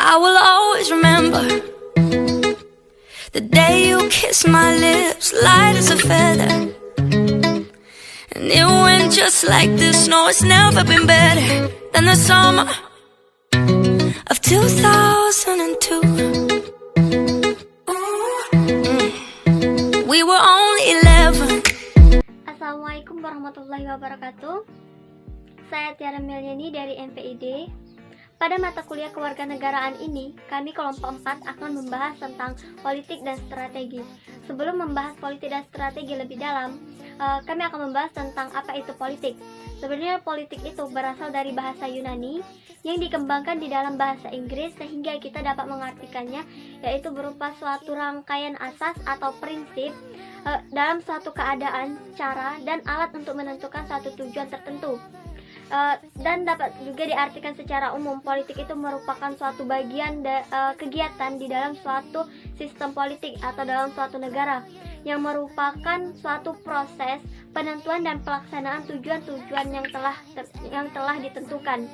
I will always remember the day you kissed my lips, light as a feather. And it went just like this. No, it's never been better than the summer of 2002. We were only 11. Assalamualaikum warahmatullahi wabarakatuh. Saya Tiara Meliani dari MPID. Pada mata kuliah kewarganegaraan ini, kami kelompok 4 akan membahas tentang politik dan strategi. Sebelum membahas politik dan strategi lebih dalam, kami akan membahas tentang apa itu politik. Sebenarnya politik itu berasal dari bahasa Yunani yang dikembangkan di dalam bahasa Inggris sehingga kita dapat mengartikannya, yaitu berupa suatu rangkaian asas atau prinsip dalam suatu keadaan, cara, dan alat untuk menentukan suatu tujuan tertentu. Dan dapat juga diartikan secara umum, politik itu merupakan suatu bagian kegiatan di dalam suatu sistem politik atau dalam suatu negara yang merupakan suatu proses penentuan dan pelaksanaan tujuan-tujuan yang telah ditentukan.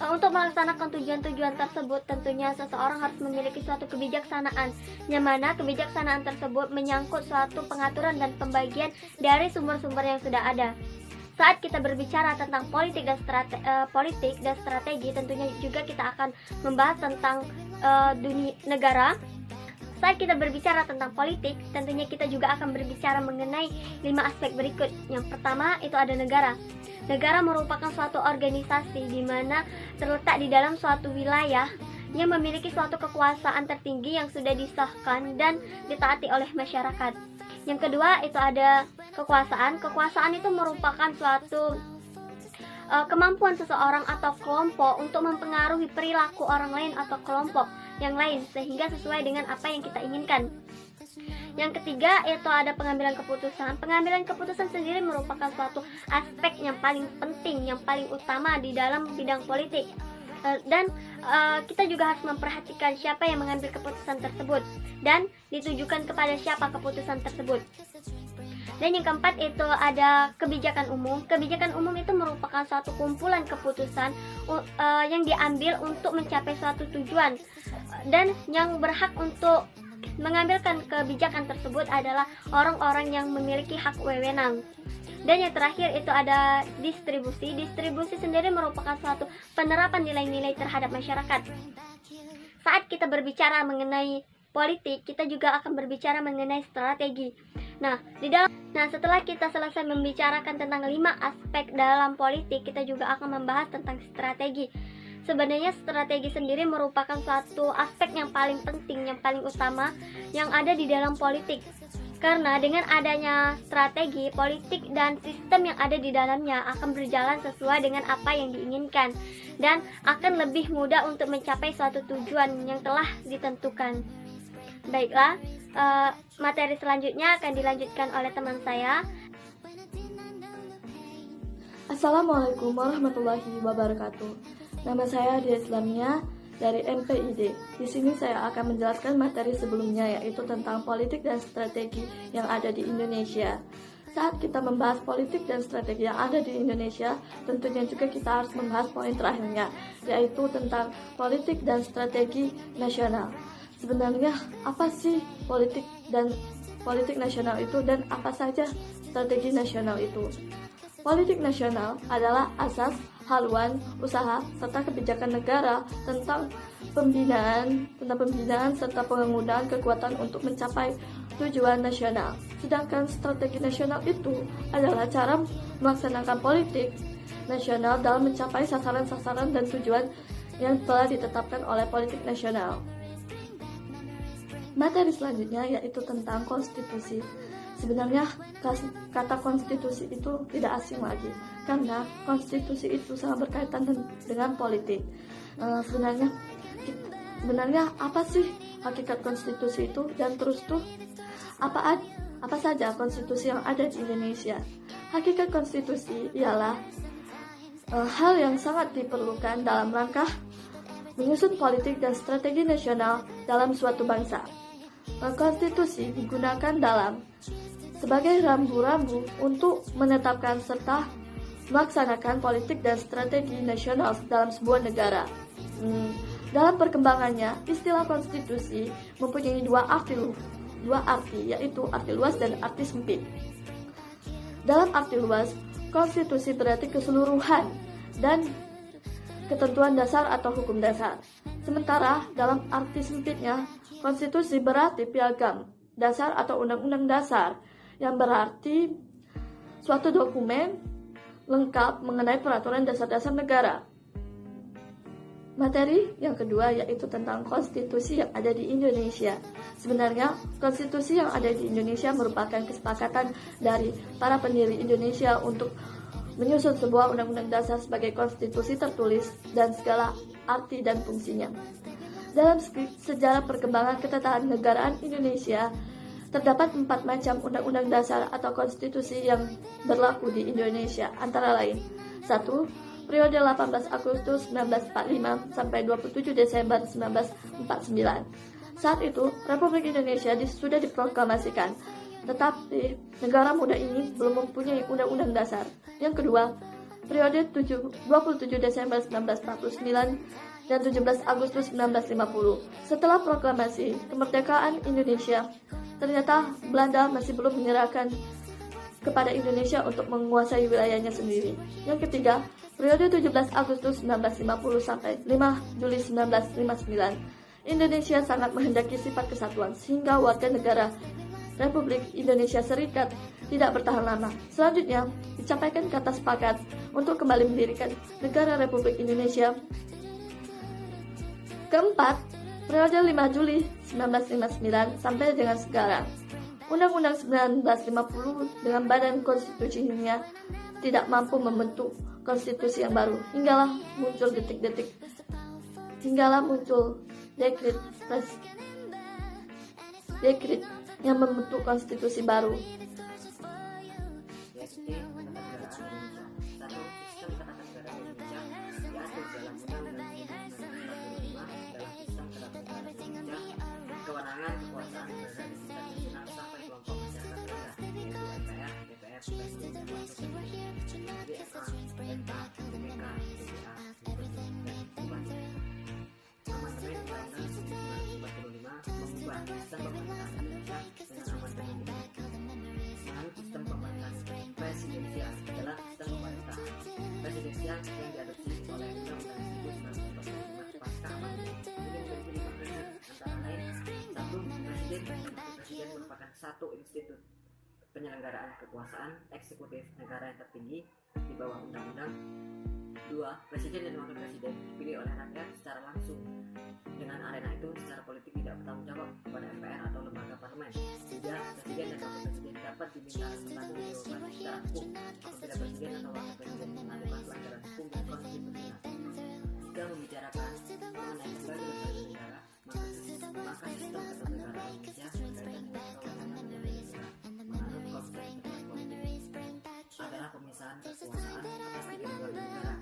Untuk melaksanakan tujuan-tujuan tersebut, tentunya seseorang harus memiliki suatu kebijaksanaan, yang mana kebijaksanaan tersebut menyangkut suatu pengaturan dan pembagian dari sumber-sumber yang sudah ada. Saat kita berbicara tentang politik dan strategi, tentunya juga kita akan membahas tentang dunia negara. Saat kita berbicara tentang politik, tentunya kita juga akan berbicara mengenai 5 aspek berikut. Yang pertama itu ada negara. Negara merupakan suatu organisasi di mana terletak di dalam suatu wilayah yang memiliki suatu kekuasaan tertinggi yang sudah disahkan dan ditaati oleh masyarakat. Yang kedua itu ada kekuasaan. Kekuasaan itu merupakan suatu kemampuan seseorang atau kelompok untuk mempengaruhi perilaku orang lain atau kelompok yang lain sehingga sesuai dengan apa yang kita inginkan. Yang ketiga itu ada pengambilan keputusan. Pengambilan keputusan sendiri merupakan suatu aspek yang paling penting, yang paling utama di dalam bidang politik. Dan kita juga harus memperhatikan siapa yang mengambil keputusan tersebut dan ditujukan kepada siapa keputusan tersebut. Dan yang keempat itu ada kebijakan umum. Kebijakan umum itu merupakan suatu kumpulan keputusan yang diambil untuk mencapai suatu tujuan, dan yang berhak untuk mengambilkan kebijakan tersebut adalah orang-orang yang memiliki hak wewenang. Dan yang terakhir itu ada distribusi. Distribusi sendiri merupakan suatu penerapan nilai-nilai terhadap masyarakat. Saat kita berbicara mengenai politik, kita juga akan berbicara mengenai strategi. Nah, setelah kita selesai membicarakan tentang 5 aspek dalam politik, kita juga akan membahas tentang strategi. Sebenarnya strategi sendiri merupakan suatu aspek yang paling penting, yang paling utama yang ada di dalam politik. Karena dengan adanya strategi, politik dan sistem yang ada di dalamnya akan berjalan sesuai dengan apa yang diinginkan dan akan lebih mudah untuk mencapai suatu tujuan yang telah ditentukan. Baiklah, materi selanjutnya akan dilanjutkan oleh teman saya. Assalamualaikum warahmatullahi wabarakatuh. Nama saya Dia Islamia dari MPID. Di sini saya akan menjelaskan materi sebelumnya, yaitu tentang politik dan strategi yang ada di Indonesia. Saat kita membahas politik dan strategi yang ada di Indonesia, tentunya juga kita harus membahas poin terakhirnya, yaitu tentang politik dan strategi nasional. Sebenarnya apa sih politik nasional itu, dan apa saja strategi nasional itu? Politik nasional adalah asas, haluan, usaha, serta kebijakan negara tentang pembinaan serta penggunaan kekuatan untuk mencapai tujuan nasional. Sedangkan strategi nasional itu adalah cara melaksanakan politik nasional dalam mencapai sasaran-sasaran dan tujuan yang telah ditetapkan oleh politik nasional. Materi selanjutnya yaitu tentang konstitusi. Sebenarnya kata konstitusi itu tidak asing lagi, karena konstitusi itu sangat berkaitan dengan politik. Sebenarnya apa sih hakikat konstitusi itu, dan terus tuh apa saja konstitusi yang ada di Indonesia? Hakikat konstitusi ialah hal yang sangat diperlukan dalam rangka menyusun politik dan strategi nasional dalam suatu bangsa. Konstitusi digunakan sebagai rambu-rambu untuk menetapkan serta melaksanakan politik dan strategi nasional dalam sebuah negara. Dalam perkembangannya, istilah konstitusi mempunyai dua arti, yaitu arti luas dan arti sempit. Dalam arti luas, konstitusi berarti keseluruhan dan ketentuan dasar atau hukum dasar. Sementara dalam arti sempitnya, konstitusi berarti piagam dasar atau undang-undang dasar, yang berarti suatu dokumen lengkap mengenai peraturan dasar-dasar negara. Materi yang kedua yaitu tentang konstitusi yang ada di Indonesia. Sebenarnya, konstitusi yang ada di Indonesia merupakan kesepakatan dari para pendiri Indonesia untuk menyusun sebuah undang-undang dasar sebagai konstitusi tertulis dan segala arti dan fungsinya. Dalam sejarah perkembangan ketatanegaraan Indonesia, terdapat 4 macam undang-undang dasar atau konstitusi yang berlaku di Indonesia, antara lain: 1. Periode 18 Agustus 1945 sampai 27 Desember 1949. Saat itu, Republik Indonesia sudah diproklamasikan, tetapi negara muda ini belum mempunyai undang-undang dasar. Yang kedua, periode 27 Desember 1949 dan 17 Agustus 1950. Setelah proklamasi kemerdekaan Indonesia, ternyata Belanda masih belum menyerahkan kepada Indonesia untuk menguasai wilayahnya sendiri. Yang ketiga, periode 17 Agustus 1950 sampai 5 Juli 1959. Indonesia sangat menghendaki sifat kesatuan sehingga warga negara Republik Indonesia Serikat tidak bertahan lama. Selanjutnya, dicapai kata sepakat untuk kembali mendirikan negara Republik Indonesia. Keempat, periode 5 Juli 1959 sampai dengan sekarang. Undang-Undang 1950 dengan badan konstitusinya tidak mampu membentuk konstitusi yang baru. Hinggalah muncul dekret yang membentuk konstitusi baru. Kewenangan kekuasaan berada di tingkat nasional sampai kelompok masyarakat rendah, yaitu MPR, DPR, Presiden, dan Wakil Presiden, DPK, DPA, DPA, dan Bupati. Amandemen Undang-Undang 1945 mengubah sistem pemerintahan Indonesia dengan amandemen ini. Menurut sistem pemerintahan presidensial adalah sistem pemerintahan presidensial yang diadopsi oleh Undang-Undang 1945 pasca amandemen. Ini memiliki 5 prinsip, antara lain: 1. Presiden dan Wakil Presiden merupakan satu institut penyelenggaraan kekuasaan eksekutif negara yang tertinggi di bawah undang-undang. 2. Presiden dan Wakil Presiden dipilih oleh rakyat secara langsung. Dengan arena itu secara politik tidak bertanggung jawab kepada MPR atau lembaga parlemen. 3. Presiden dan Wakil Presiden dapat diminta bertanggung jawab secara hukum apabila Presiden atau Wakil Presiden melakukan pelanggaran hukum dan konstitusional. Jika membicarakan mengenai lembaga negara, maka sistem ketatanegaraan Indonesia berkaitan dengan kewenangan negara menurut konsep politik adalah pemisahan kekuasaan atas 3 lembaga negara,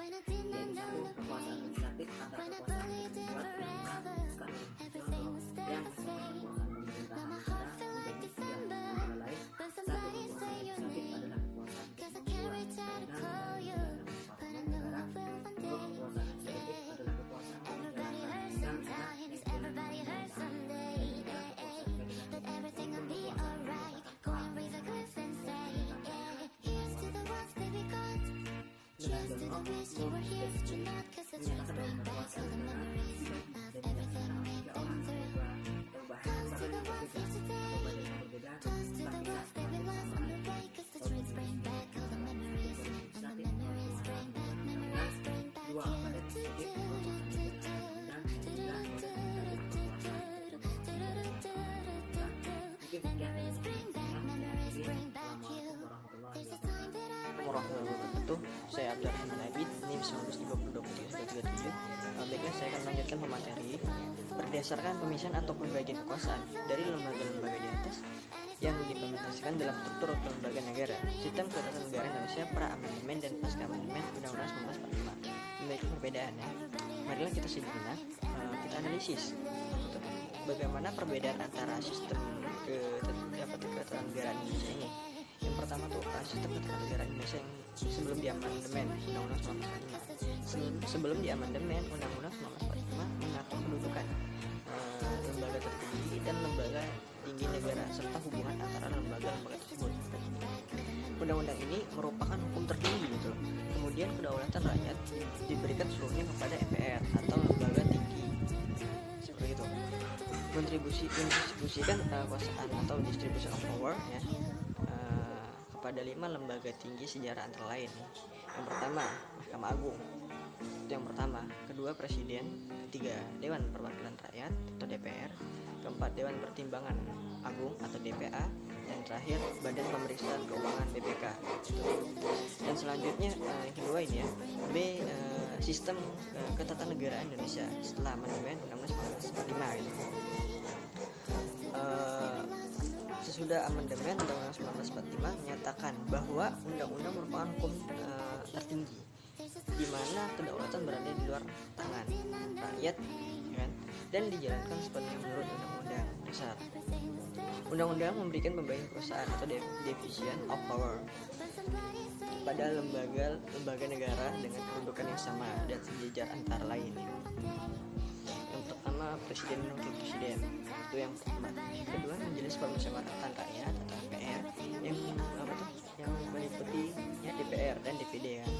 yaitu 1. Kekuasaan legislatif antara kekuasaan yang membuat undang-undang skala nasional yang disebut kekuasaan pemerintahan negara menjadi 3, antara lain: 1. Kekuasaan legislatif adalah kekuasaan untuk membuat undang-undang parlemen negara. 2. Kekuasaan eksekutif adalah kekuasaan menjalankan undang-undang yang dijalankan pemerintahan. Saya Abdurrahman Abid, NIM 19202337. Baiklah, saya akan melanjutkan pemateri berdasarkan pemisahan atau pembagian kekuasaan dari lembaga-lembaga di atas yang diimplementasikan dalam struktur lembaga negara. Sistem ketatanegaraan Indonesia pra-amandemen dan pasca amandemen Undang-Undang 1945 memiliki perbedaannya. Marilah kita sejenak kita analisis bagaimana perbedaan antara sistem ketatanegaraan Indonesia ini. Yang pertama tuh sistem ketatanegaraan Indonesia yang sebelum diamandemen Undang-Undang 1945. Sebelum diamandemen Undang-Undang 1945, undang-undang ini merupakan hukum tertinggi gitu loh. Kemudian kedaulatan rakyat diberikan seluruhnya kepada MPR atau lembaga tinggi seperti itu. Mendistribusikan kekuasaan atau distribution of power ya kepada 5 lembaga tinggi sejarah antara lain. Yang pertama Mahkamah Agung, itu yang pertama. Kedua Presiden. Ketiga Dewan Perwakilan Rakyat atau DPR. Keempat Dewan Pertimbangan Agung atau DPA. Dan terakhir Badan Pemeriksaan Keuangan BPK. Dan selanjutnya yang kedua ini ya, B, sistem ketatanegaraan Indonesia setelah amandemen Undang-Undang 1945 gitu. Sesudah amandemen Undang-Undang 1945 menyatakan bahwa undang-undang merupakan hukum tertinggi, di mana kedaulatan berada di luar tangan rakyat, ya kan? Dan dijalankan sepenuhnya menurut Undang-Undang Dasar. Undang-undang memberikan pembagian kekuasaan atau division of power pada lembaga negara dengan kedudukan yang sama dan sejajar antara lain. Yang pertama Presiden dan Wakil Presiden, itu yang pertama. Kedua Majelis Permusyawaratan Rakyat atau MPR, yang meliputi ya DPR dan DPD kan.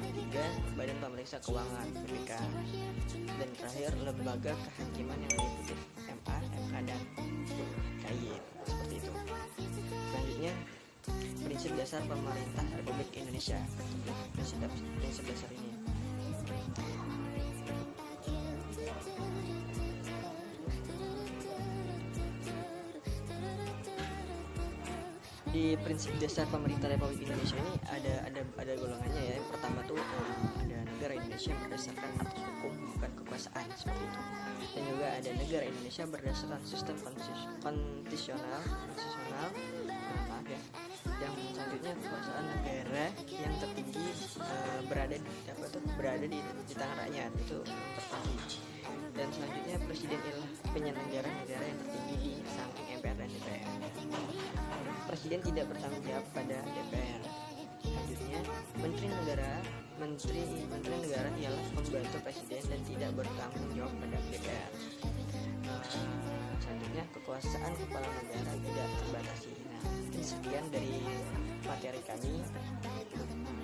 Ketiga Badan Pemeriksa Keuangan BPK. Dan terakhir lembaga kehakiman yang meliputi MA, MK dan KY seperti itu. Selanjutnya prinsip dasar pemerintah Republik Indonesia. Prinsip dasar ini di prinsip dasar pemerintah Republik Indonesia ini ada golongannya ya. Yang pertama tuh ada negara Indonesia berdasarkan atas hukum bukan kekuasaan seperti itu. Dan juga ada negara Indonesia berdasarkan sistem konstitusional maaf ya. Yang selanjutnya kekuasaan negara yang tertinggi berada di tangan rakyat, itu tertinggi. Dan selanjutnya presiden ialah penyelenggara negara yang tertinggi di samping MPR dan DPR. Presiden tidak bertanggung jawab pada DPR. Selanjutnya menteri negara ialah pembantu presiden dan tidak bertanggung jawab pada DPR. Selanjutnya kekuasaan kepala negara tidak terbatasi. Nah, sekian dari materi kami.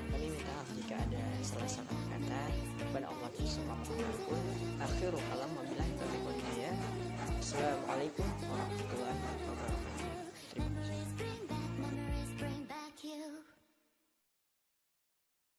Kami minta maaf jika ada salah-salah kata. Kepada Allah subhanahu wa ta'ala. Akhirul kalam wabillahi taufiq wal hidayah. Assalamualaikum warahmatullahi wabarakatuh.